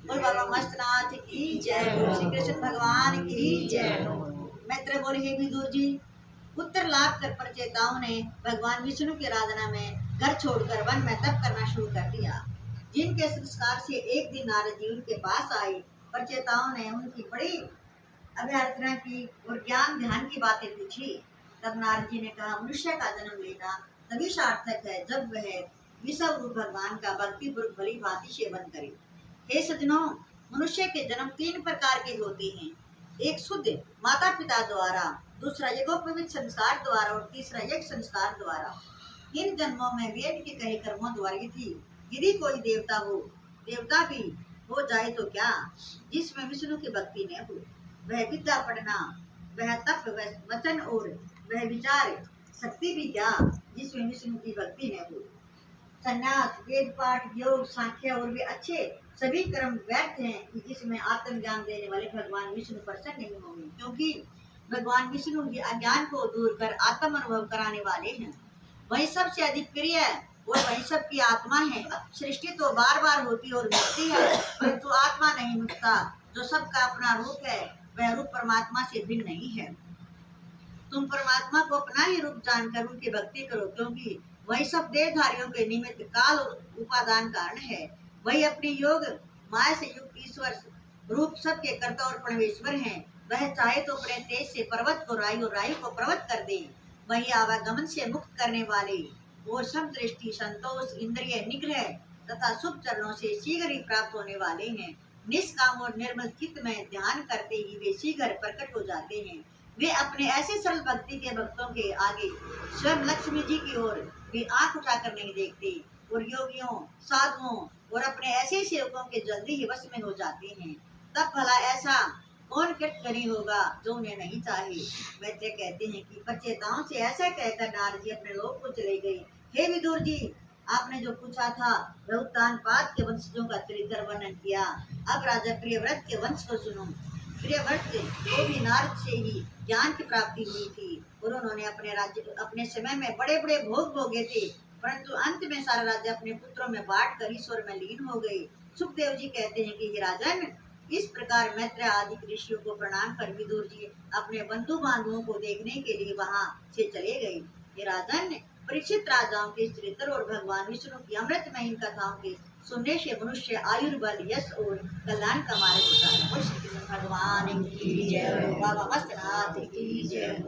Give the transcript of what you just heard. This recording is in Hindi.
बोल बाबा मस्तनाथ की जय हो, श्री कृष्ण भगवान की जय हो। मैत्र बोले, हे विदुर जी, पुत्र लाभ कर प्रचेताओं ने भगवान विष्णु की आराधना में घर छोड़कर वन में तप करना शुरू कर दिया। जिनके संस्कार से एक दिन नारद जी उनके पास आए, प्रचेताओं ने उनकी बड़ी अभ्यर्थना की और ज्ञान ध्यान की बातें पूछी। तब नारद जी ने कहा, मनुष्य का जन्म लेना तभी सार्थक है जब वह विश्व रूप भगवान का भक्ति पूर्वक भली भांति सेवन करे। हे सज्जनों, मनुष्य के जन्म 3 प्रकार के होते हैं। एक शुद्ध माता पिता द्वारा, दूसरा यज्ञोपवीत संस्कार द्वारा और तीसरा यज्ञ संस्कार द्वारा। इन जन्मों में वेद के कहे कर्मों द्वारा यदि कोई देवता हो, देवता भी हो जाए तो क्या, जिसमें विष्णु की भक्ति न हो, वह विद्या पढ़ना, वह तप, वह वचन और वह विचार शक्ति भी क्या, जिसमें विष्णु की भक्ति न हो। संन्यास, वेद पाठ, योग, सांख्य और भी अच्छे सभी कर्म व्यर्थ हैं कि जिसमें आत्मज्ञान देने वाले भगवान विष्णु प्रसन्न नहीं होंगे, क्योंकि भगवान विष्णु के अज्ञान को दूर कर आत्म अनुभव कराने वाले हैं। वही सबसे अधिक प्रिय है और वही सबकी आत्मा है। सृष्टि तो बार बार होती और मिटती है, परंतु आत्मा नहीं मिटता। जो सबका अपना रूप है, वह रूप परमात्मा से भिन्न नहीं है। तुम परमात्मा को अपना ही रूप जानकर उनकी भक्ति करो, क्योंकि वही सब देहधारियों के निमित्त काल उपादान कारण है। वही अपनी योग माया से युक्त ईश्वर रूप सबके कर्ता और परमेश्वर हैं। वह चाहे तो अपने तेज से पर्वत को राई और राई को पर्वत कर दे। वही आवागमन से मुक्त करने वाले और सब दृष्टि, संतोष, इंद्रिय निग्रह तथा शुभ चरणों से शीघ्र ही प्राप्त होने वाले हैं। निष्काम और निर्मल चित्त में ध्यान करते ही वे शीघ्र प्रकट हो जाते हैं। वे अपने ऐसे सरल भक्ति के भक्तों के आगे स्वयं लक्ष्मी जी की ओर वे आंख उठाकर नहीं देखते और योगियों, साधुओं और अपने ऐसे सेवकों के जल्दी ही वश में हो जाते हैं। तब भला ऐसा कौन कृतज्ञ होगा जो उन्हें नहीं चाहे। वैसे कहते हैं कि प्रचेताओं से ऐसा कहकर नारद जी अपने लोक को चले गए। हे विदुर जी, आपने जो पूछा था वह उत्तानपाद के वंशजों का चरित्र वर्णन किया। अब राजा प्रियव्रत के वंश को सुनो। प्रियव्रत को भी नारद से ही ज्ञान की प्राप्ति हुई थी और उन्होंने अपने समय में बड़े बड़े भोग भोगे थे, परंतु अंत में सारा राज्य अपने पुत्रों में बांट कर ईश्वर में लीन हो गए। सुखदेव जी कहते हैं कि हे राजन, इस प्रकार मैत्र आदि ऋषियों को प्रणाम कर विदुर जी अपने बंधु बांधवों को देखने के लिए वहां से चले गए। हे राजन, परीक्षित राजाओं के चरित्र और भगवान विष्णु की अमृतमयी कथाओं के सुनने से मनुष्य आयुर्बल, यश और कल्याण का मार्ग होता है। भगवान की जय, बाबा मस्तनाथ की जय।